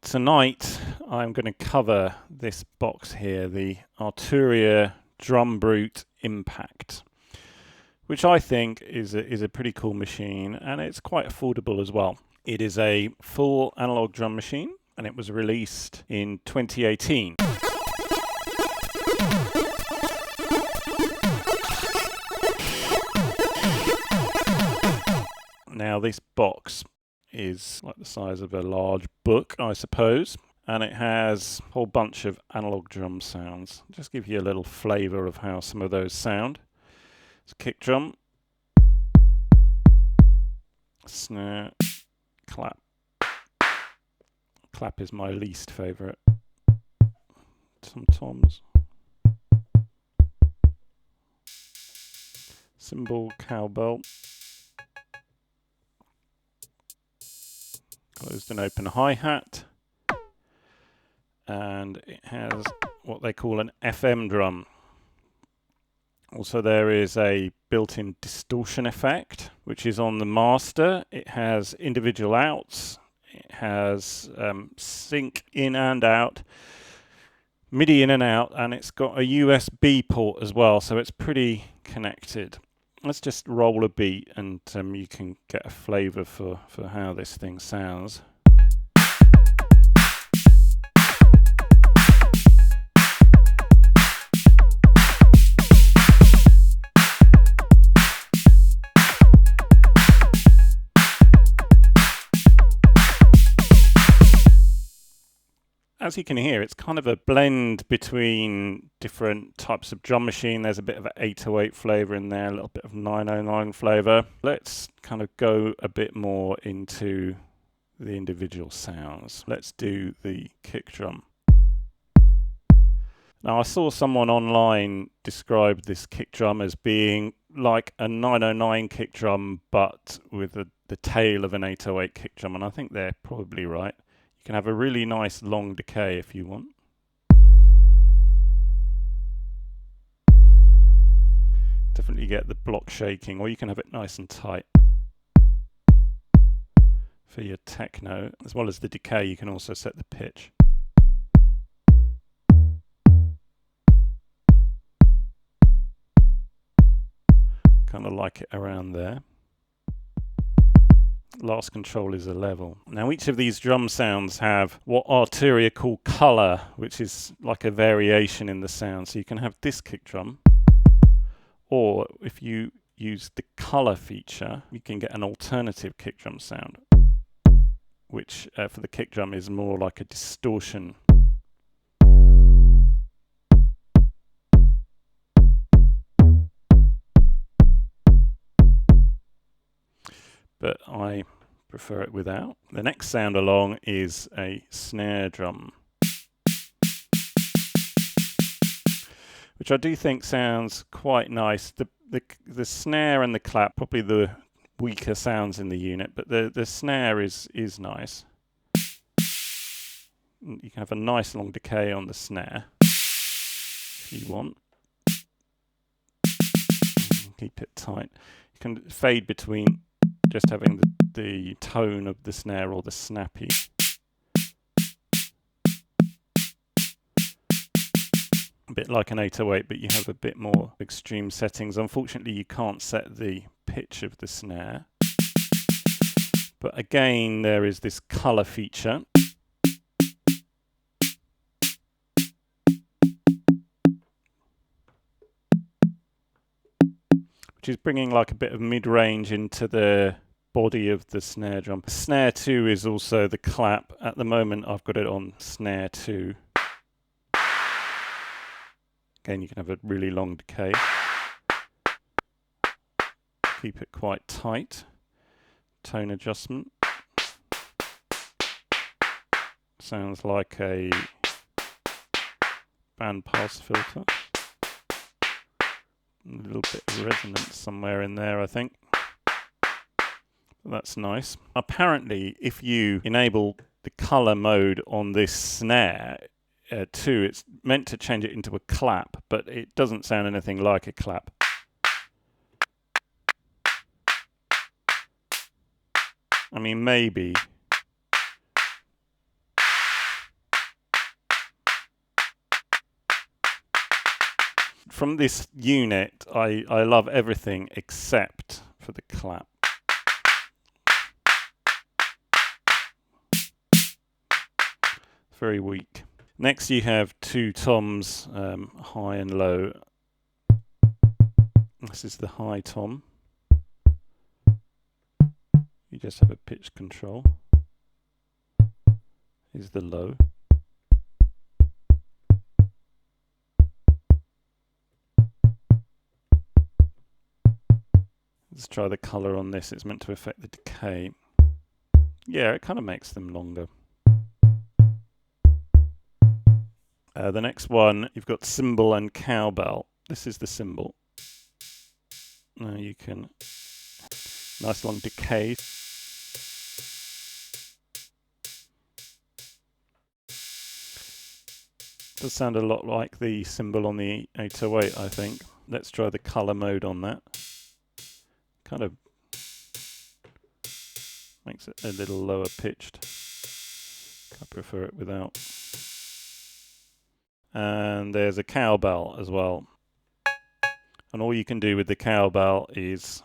Tonight I'm going to cover this box here, the Arturia Drumbrute Impact, which I think is a pretty cool machine, and it's quite affordable as well. It is a full analog drum machine, and it was released in 2018. Now this box is like the size of a large book, I suppose, and it has a whole bunch of analog drum sounds. Just give you a little flavour of how some of those sound. It's kick drum, snare, clap. Clap is my least favourite. Some toms. Cymbal, cowbell. Closed and open hi-hat, and it has what they call an FM drum. Also there is a built-in distortion effect, which is on the master. It has individual outs, it has sync in and out, MIDI in and out, and it's got a USB port as well, so it's pretty connected. Let's just roll a beat and you can get a flavour for how this thing sounds. As you can hear, it's kind of a blend between different types of drum machine. There's a bit of an 808 flavour in there, a little bit of 909 flavour. Let's kind of go a bit more into the individual sounds. Let's do the kick drum. Now I saw someone online describe this kick drum as being like a 909 kick drum, but with the tail of an 808 kick drum, and I think they're probably right. You can have a really nice long decay if you want. Definitely get the block shaking, or you can have it nice and tight. For your techno, as well as the decay, you can also set the pitch. Kind of like it around there. Last control is a level. Now each of these drum sounds have what Arturia call colour, which is like a variation in the sound. So you can have this kick drum, or if you use the colour feature, you can get an alternative kick drum sound, which for the kick drum is more like a distortion. But I prefer it without. The next sound along is a snare drum, which I do think sounds quite nice. The snare and the clap, probably the weaker sounds in the unit, but the snare is nice. You can have a nice long decay on the snare if you want. Keep it tight. You can fade between just having the tone of the snare or the snappy. A bit like an 808, but you have a bit more extreme settings. Unfortunately, you can't set the pitch of the snare. But again, there is this colour feature. Which is bringing like a bit of mid-range into the body of the snare drum. Snare 2 is also the clap. At the moment I've got it on snare 2. Again, you can have a really long decay. Keep it quite tight. Tone adjustment. Sounds like a bandpass filter. A little bit of resonance somewhere in there, I think. That's nice. Apparently, if you enable the colour mode on this snare too, it's meant to change it into a clap, but it doesn't sound anything like a clap. I mean, maybe from this unit, I love everything except for the clap. Very weak. Next you have two toms, high and low. This is the high tom. You just have a pitch control. Here's the low. Let's try the colour on this. It's meant to affect the decay. Yeah, it kind of makes them longer. The next one, you've got Cymbal and Cowbell. This is the Cymbal. Now you can, nice long decay. Does sound a lot like the Cymbal on the 808, I think. Let's try the colour mode on that. Kind of makes it a little lower pitched. I prefer it without. And there's a cowbell as well. And all you can do with the cowbell is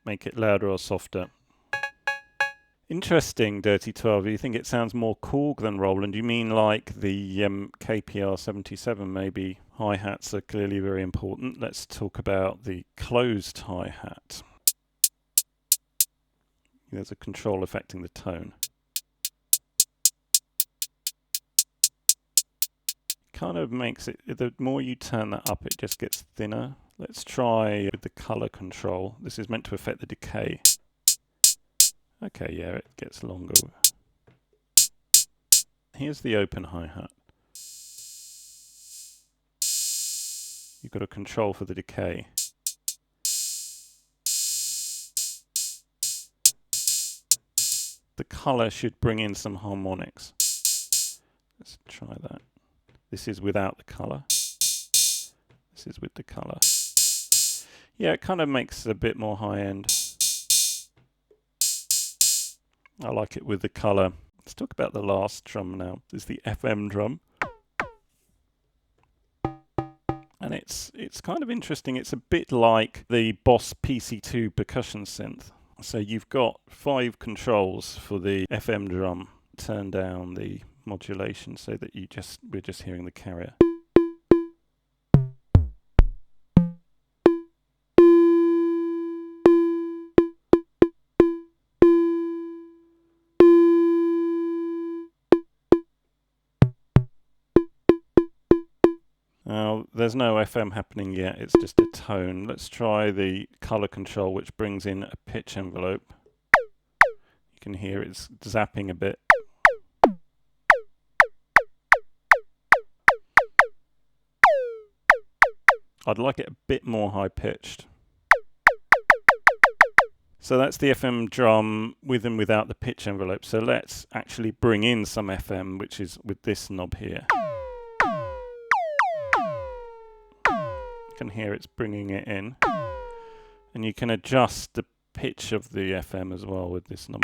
make it louder or softer. Interesting, Dirty 12. You think it sounds more Korg than Roland? You mean like the KPR 77 maybe? Hi-hats are clearly very important. Let's talk about the closed hi-hat. There's a control affecting the tone. Kind of makes it, the more you turn that up, it just gets thinner. Let's try with the color control. This is meant to affect the decay. Okay, yeah, it gets longer. Here's the open hi-hat. You've got a control for the decay. The color should bring in some harmonics. Let's try that. This is without the color. This is with the color. Yeah, it kind of makes it a bit more high-end. I like it with the color. Let's talk about the last drum now. This is the FM drum. And it's kind of interesting. It's a bit like the Boss PC2 percussion synth. So you've got 5 controls for the FM drum. Turn down the modulation so that we're just hearing the carrier. Now, there's no FM happening yet, it's just a tone. Let's try the color control, which brings in a pitch envelope. You can hear it's zapping a bit. I'd like it a bit more high-pitched. So that's the FM drum with and without the pitch envelope. So let's actually bring in some FM, which is with this knob here. You can hear it's bringing it in. And you can adjust the pitch of the FM as well with this knob.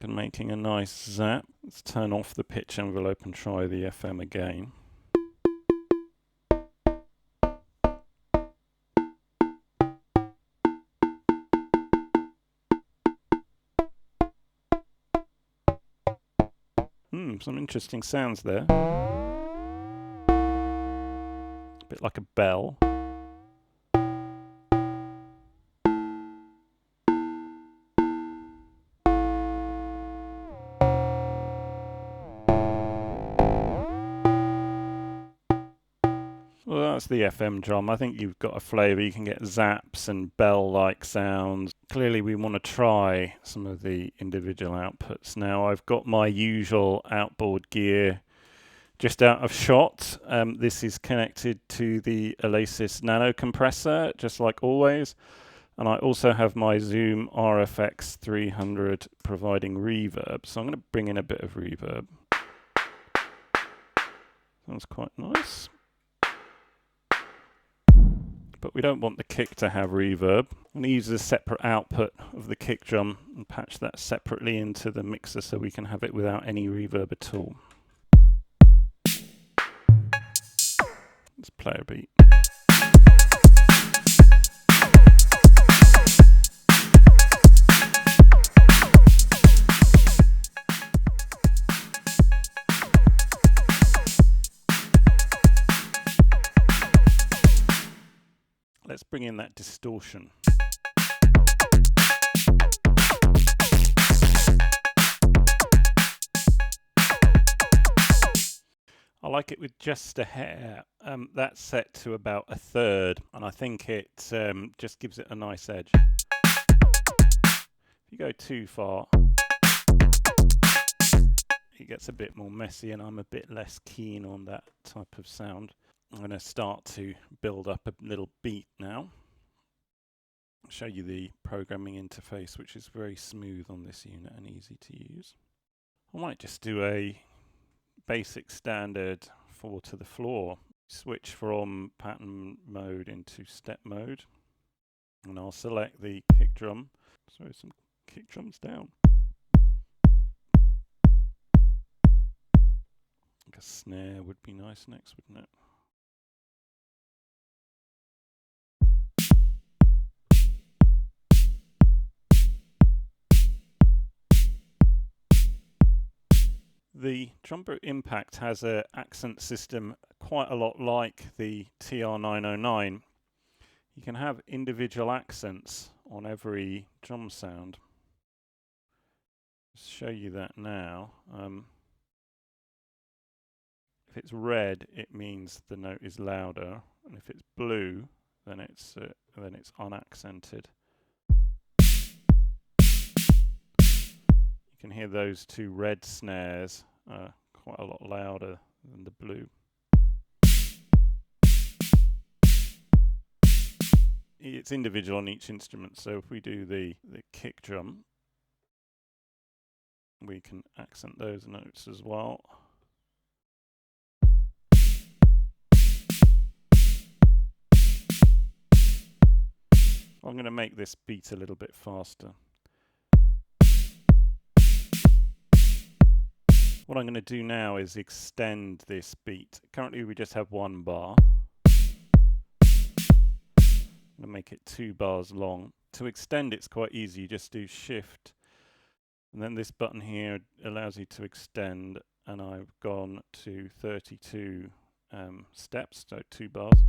And making a nice zap. Let's turn off the pitch envelope and try the FM again. Some interesting sounds there. A bit like a bell. Well, that's the FM drum. I think you've got a flavour. You can get zaps and bell-like sounds. Clearly we want to try some of the individual outputs. Now I've got my usual outboard gear just out of shot. This is connected to the Oasis Nano compressor, just like always. And I also have my Zoom RFX 300 providing reverb. So I'm going to bring in a bit of reverb. Sounds quite nice. But we don't want the kick to have reverb. I'm going to use a separate output of the kick drum and patch that separately into the mixer so we can have it without any reverb at all. Let's play a beat. Let's bring in that distortion. I like it with just a hair. That's set to about 1/3, and I think it just gives it a nice edge. If you go too far, it gets a bit more messy, and I'm a bit less keen on that type of sound. I'm going to start to build up a little beat now. I'll show you the programming interface, which is very smooth on this unit and easy to use. I might just do a basic standard 4 to the floor. Switch from pattern mode into step mode. And I'll select the kick drum. Throw some kick drums down. I think a snare would be nice next, wouldn't it? The Drumbrute Impact has an accent system quite a lot like the TR909. You can have individual accents on every drum sound. I'll show you that now. If it's red, it means the note is louder, and if it's blue, then it's unaccented. You can hear those two red snares quite a lot louder than the blue. It's individual on each instrument, so if we do the kick drum, we can accent those notes as well. I'm going to make this beat a little bit faster. What I'm going to do now is extend this beat. Currently we just have 1 bar. I'm going to make it 2 bars long. To extend it's quite easy, you just do shift and then this button here allows you to extend, and I've gone to 32 steps, so 2 bars.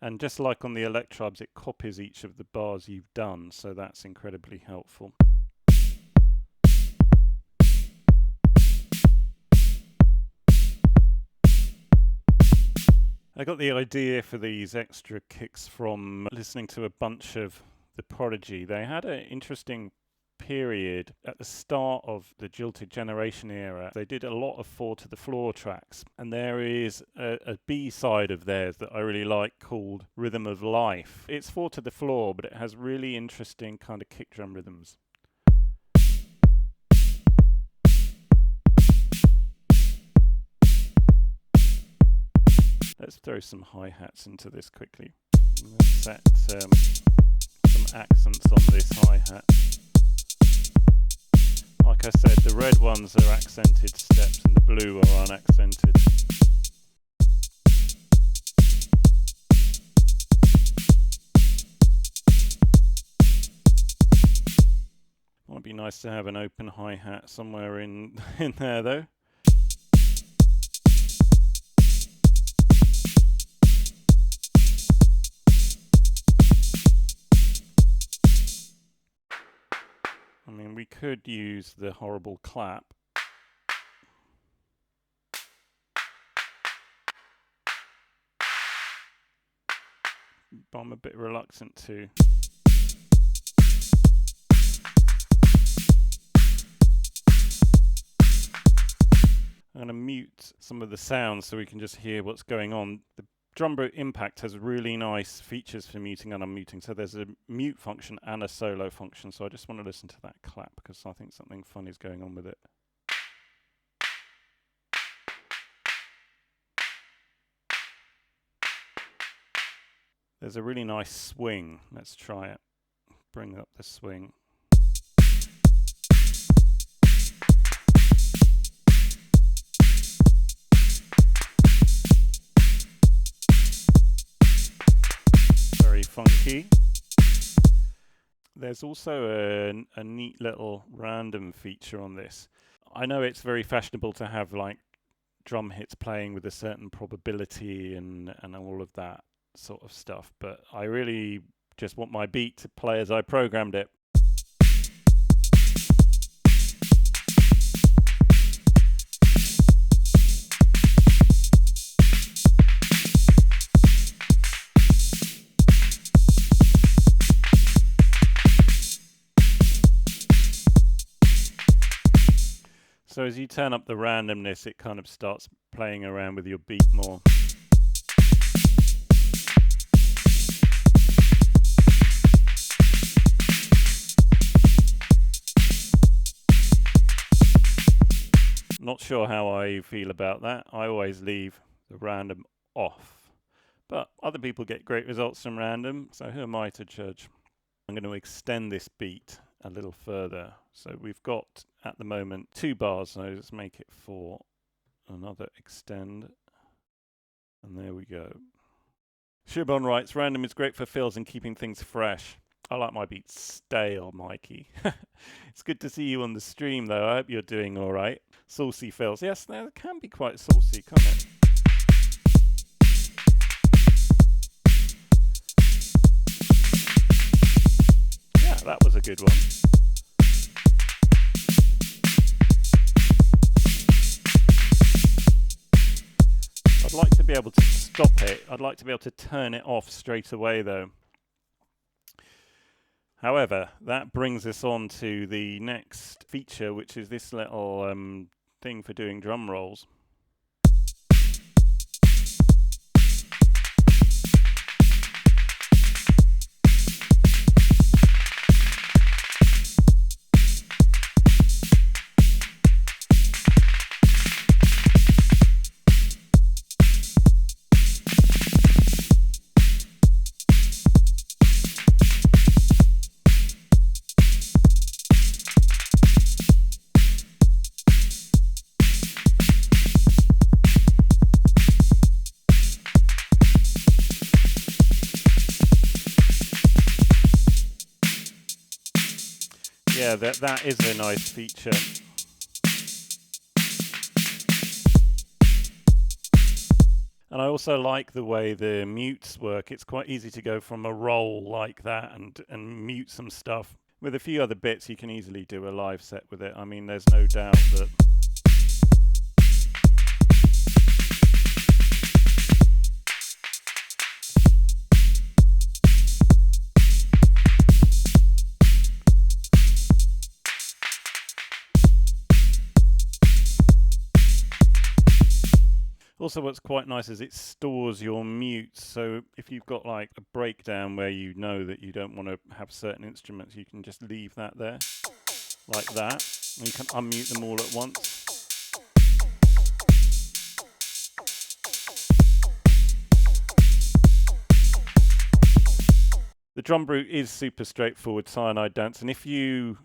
And just like on the electrobes, it copies each of the bars you've done, so that's incredibly helpful. I got the idea for these extra kicks from listening to a bunch of the Prodigy. They had an interesting period at the start of the Jilted Generation era. They did a lot of 4 to the floor tracks, and there is a B-side of theirs that I really like called Rhythm of Life. It's 4 to the floor, but it has really interesting kind of kick drum rhythms. Let's throw some hi-hats into this quickly. Let's set some accents on this hi-hat. Like I said, the red ones are accented steps and the blue are unaccented. Might be nice to have an open hi-hat somewhere in there though. I mean, we could use the horrible clap. But I'm a bit reluctant to. I'm going to mute some of the sounds so we can just hear what's going on. The Drumbrute Impact has really nice features for muting and unmuting. So there's a mute function and a solo function. So I just want to listen to that clap because I think something fun is going on with it. There's a really nice swing. Let's try it. Bring up the swing. Very funky. There's also a neat little random feature on this. I know it's very fashionable to have like drum hits playing with a certain probability and all of that sort of stuff, but I really just want my beat to play as I programmed it. So as you turn up the randomness, it kind of starts playing around with your beat more. Not sure how I feel about that. I always leave the random off. But other people get great results from random, so who am I to judge? I'm going to extend this beat a little further. So we've got, at the moment, 2 bars, so let's make it 4. Another extend. And there we go. Shubon writes, random is great for fills and keeping things fresh. I like my beats stale, Mikey. It's good to see you on the stream, though. I hope you're doing all right. Saucy fills. Yes, they can be quite saucy, can't it? Yeah, that was a good one. I'd like to be able to stop it. I'd like to be able to turn it off straight away, though. However, that brings us on to the next feature, which is this little thing for doing drum rolls. Yeah, that is a nice feature. And I also like the way the mutes work. It's quite easy to go from a roll like that and mute some stuff. With a few other bits, you can easily do a live set with it. I mean, there's no doubt that also, what's quite nice is it stores your mutes. So if you've got like a breakdown where you know that you don't want to have certain instruments, you can just leave that there, like that. And you can unmute them all at once. The Drumbrute is super straightforward cyanide dance, and if you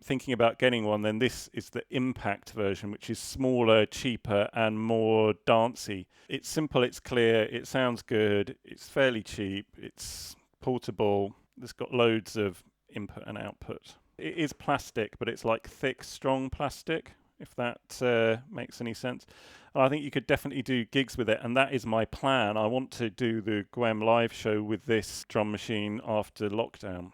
thinking about getting one, then this is the Impact version, which is smaller, cheaper, and more dancey. It's simple, it's clear, it sounds good, it's fairly cheap, it's portable, it's got loads of input and output. It is plastic, but it's like thick, strong plastic, if that makes any sense. And I think you could definitely do gigs with it, and that is my plan. I want to do the gwEm live show with this drum machine after lockdown.